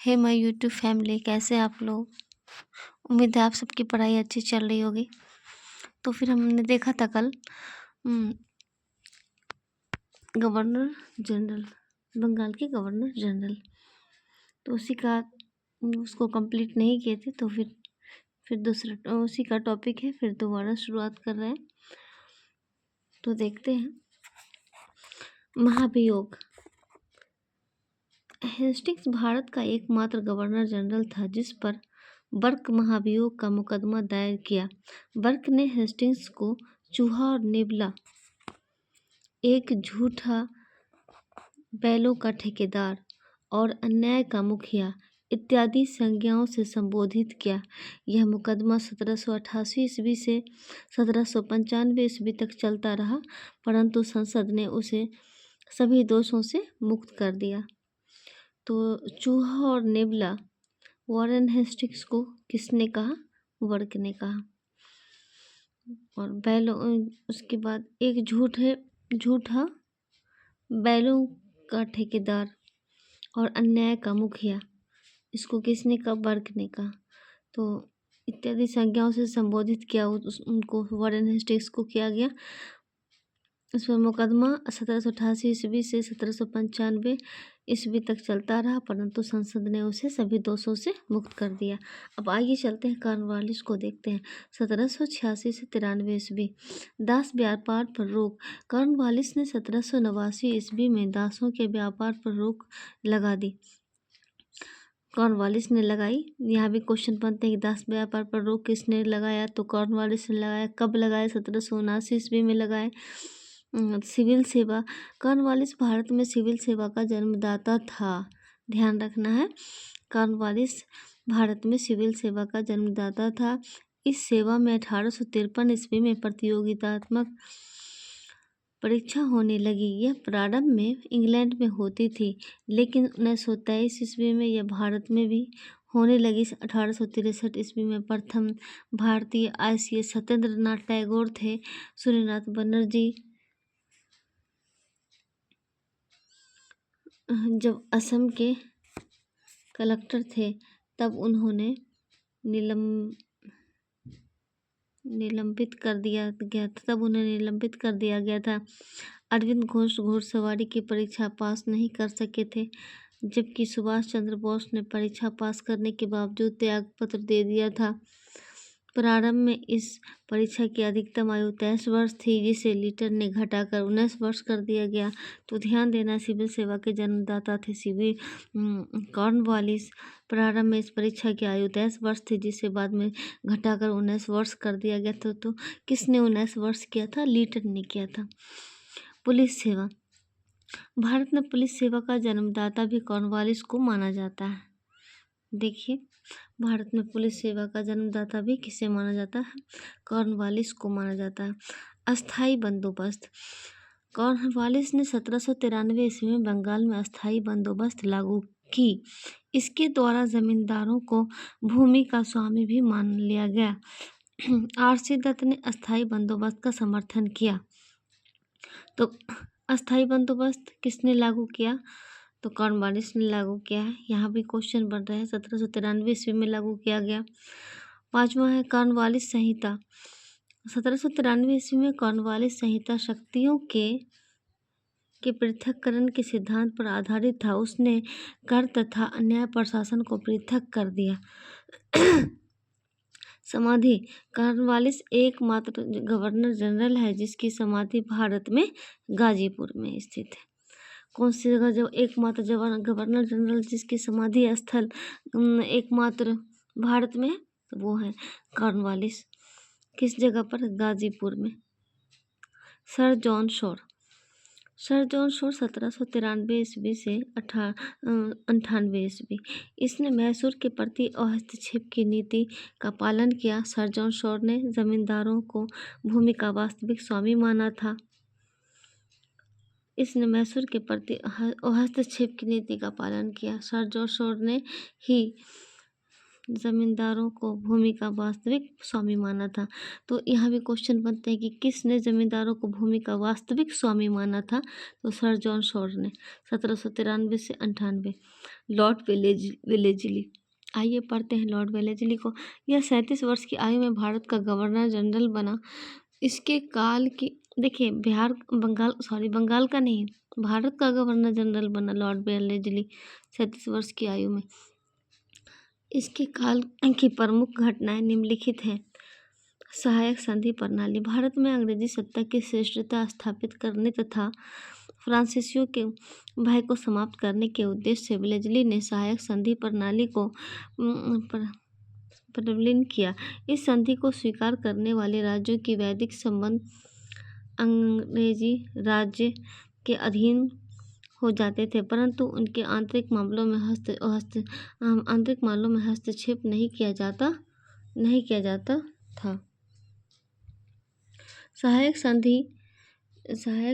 Hey my YouTube family, कैसे आप लोग। उम्मीद है आप सबकी पढ़ाई अच्छी चल रही होगी। तो फिर हमने देखा था कल गवर्नर जनरल, बंगाल के गवर्नर जनरल। तो उसी का उसको कंप्लीट नहीं किए थे, तो फिर दूसरा उसी का टॉपिक है, फिर दोबारा शुरुआत कर रहे हैं। तो देखते हैं। महाभियोग। हेस्टिंग्स भारत का एकमात्र गवर्नर जनरल था जिस पर बर्क महाभियोग का मुकदमा दायर किया। बर्क ने हेस्टिंग्स को चूहा और निबला, एक झूठा, बैलों का ठेकेदार और अन्याय का मुखिया इत्यादि संज्ञाओं से संबोधित किया। यह मुकदमा 1788 ईस्वी से 1795 ईस्वी तक चलता रहा, परंतु संसद ने उसे सभी दोषों से मुक्त कर दिया। तो चूहा और नेबला, वॉरेन हेस्टिंग्स को किसने कहा? वर्क ने कहा। और बैलों, उसके बाद एक झूठा, बैलों का ठेकेदार और अन्याय का मुखिया, इसको किसने कहा? वर्क ने कहा। तो इत्यादि संज्ञाओं से संबोधित किया उनको, वॉरेन हेस्टिंग्स को किया गया। इस पर मुकदमा 1788 ईस्वी से 1795 ईस्वी तक चलता रहा, परंतु संसद ने उसे सभी दोषों से मुक्त कर दिया। अब आइए चलते हैं, कॉर्नवालिस को देखते हैं। 1786 से 93 ईस्वी, दास व्यापार पर रोक। कॉर्नवालिस ने 1789 ईस्वी में दासों के व्यापार पर रोक लगा दी। कॉर्नवालिस ने लगाई। यहाँ भी क्वेश्चन बनते हैं कि दास व्यापार पर रोक किसने लगाया? तो कॉर्नवालिस ने लगाया। कब लगाया? 1779 ईस्वी में लगाए। सिविल सेवा। कॉर्नवालिस भारत में सिविल सेवा का जन्मदाता था, ध्यान रखना है। कॉर्नवालिस भारत में सिविल सेवा का जन्मदाता था। इस सेवा में 1853 ईस्वी में प्रतियोगितात्मक परीक्षा होने लगी। यह प्रारंभ में इंग्लैंड में होती थी, लेकिन 1923 ईस्वी में यह भारत में भी होने लगी। 1863 ईस्वी में प्रथम भारतीय ICS सत्येंद्र नाथ टैगोर थे। सूर्यनाथ बनर्जी जब असम के कलेक्टर थे, तब उन्होंने निलंबित कर दिया गया था। अरविंद घोष घोड़सवारी की परीक्षा पास नहीं कर सके थे, जबकि सुभाष चंद्र बोस ने परीक्षा पास करने के बावजूद त्याग पत्र दे दिया था। प्रारंभ में इस परीक्षा की अधिकतम आयु 23 वर्ष थी, जिसे लीटर ने घटाकर 19 वर्ष कर दिया गया। तो ध्यान देना, सिविल सेवा के जन्मदाता थे कॉर्नवालिस। प्रारंभ में इस परीक्षा की आयु 23 वर्ष थी, जिसे बाद में घटाकर 19 वर्ष कर दिया गया था। तो किसने 19 वर्ष किया था? लीटर ने किया था। पुलिस सेवा। भारत में पुलिस सेवा का जन्मदाता भी कॉर्नवालिस को माना जाता है। देखिए, भारत में पुलिस सेवा का जन्मदाता भी किसे माना जाता है? कॉर्नवालिस को माना जाता है। अस्थाई बंदोबस्त। कॉर्नवालिस ने 1793 ईस्वी में बंगाल में अस्थाई बंदोबस्त लागू की। इसके द्वारा जमींदारों को भूमि का स्वामी भी मान लिया गया। RC दत्त ने अस्थाई बंदोबस्त का समर्थन किया। तो अस्थाई बंदोबस्त किसने लागू किया? तो कॉर्नवालिस ने लागू किया है। यहाँ भी क्वेश्चन बन रहे हैं। 1793 ईस्वी में लागू किया गया। पांचवा है कॉर्नवालिस संहिता। 1793 ईस्वी में कॉर्नवालिस संहिता शक्तियों के पृथक्करण के सिद्धांत पर आधारित था। उसने कर तथा अन्याय प्रशासन को पृथक कर दिया। समाधि। कॉर्नवालिस एकमात्र गवर्नर जनरल है जिसकी समाधि भारत में गाजीपुर में स्थित है। कौन सी जगह? जब एकमात्र गवर्नर जनरल जिसकी समाधि स्थल एकमात्र भारत में है, तो वो है कॉर्नवालिस। किस जगह पर? गाजीपुर में। Sir John Shore. Sir John Shore 1793 ईस्वी से 98 ईस्वी। इसने मैसूर के प्रति हस्तक्षेप की नीति का पालन किया। सर जॉन शोर ने जमींदारों को भूमि का वास्तविक स्वामी माना था। इसने मैसूर के प्रति हस्तक्षेप की नीति का पालन किया। सर जॉन शोर ने ही जमींदारों को भूमि का वास्तविक स्वामी माना था। तो यहाँ भी क्वेश्चन बनते हैं कि किसने जमींदारों को भूमि का वास्तविक स्वामी माना था? तो सर जॉन शॉर ने 1793 से 98। लॉर्ड वेलेजली, आइए पढ़ते हैं लॉर्ड वेलेजली को। यह 37 वर्ष की आयु में भारत का गवर्नर जनरल बना। इसके काल की देखिए, बंगाल का नहीं, भारत का गवर्नर जनरल बना लॉर्ड वेलेजली 37 वर्ष की आयु में। इसके काल की प्रमुख घटनाएं निम्नलिखित हैं। सहायक संधि प्रणाली, भारत में अंग्रेजी सत्ता की श्रेष्ठता स्थापित करने तथा फ्रांसीसियों के भय को समाप्त करने के उद्देश्य से वेलेजली ने सहायक संधि प्रणाली को प्रबलित किया। इस संधि को स्वीकार करने वाले राज्यों की वैदिक संबंध अंग्रेजी राज्य के अधीन हो जाते थे, परंतु उनके आंतरिक मामलों में हस्तक्षेप नहीं किया जाता था। सहायक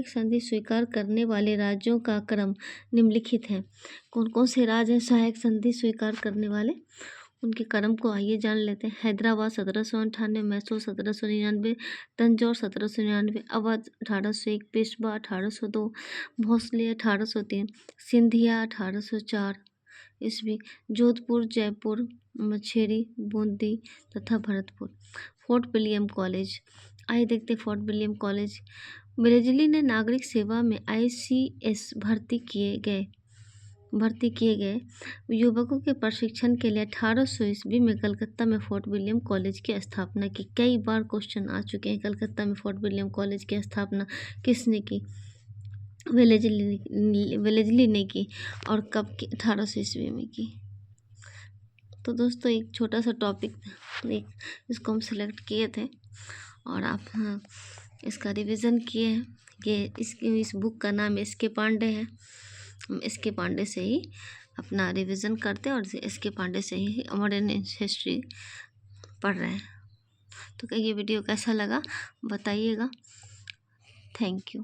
संधि स्वीकार करने वाले राज्यों का क्रम निम्नलिखित है। कौन कौन से राज्य हैं सहायक संधि स्वीकार करने वाले, उनके क्रम को आइए जान लेते हैं। हैदराबाद 1798, मैसूर 1799, तंजौर 1799, अवध 1801, पेशवा 1802, भोसले 1803, सिंधिया 1804 ईस्वी, जोधपुर, जयपुर, मछेरी, बूंदी तथा भरतपुर। फोर्ट विलियम कॉलेज, आइए देखते फोर्ट विलियम कॉलेज। वेलेजली ने नागरिक सेवा में ICS भर्ती किए गए युवकों के प्रशिक्षण के लिए 1800 ईस्वी में कलकत्ता में फोर्ट विलियम कॉलेज की स्थापना की। कई बार क्वेश्चन आ चुके हैं, कलकत्ता में फोर्ट विलियम कॉलेज की स्थापना किसने की? वेलेजली ने की। और कब की? 1800 ईस्वी में की। तो दोस्तों एक छोटा सा टॉपिक इसको हम सिलेक्ट किए थे और आप इसका रिवीजन किए हैं। ये इस बुक का नाम SK पांडे है। हम SK पांडे से ही अपना रिवीजन करते हैं और SK पांडे से ही मॉडर्न हिस्ट्री पढ़ रहे हैं। तो ये वीडियो कैसा लगा बताइएगा। Thank you.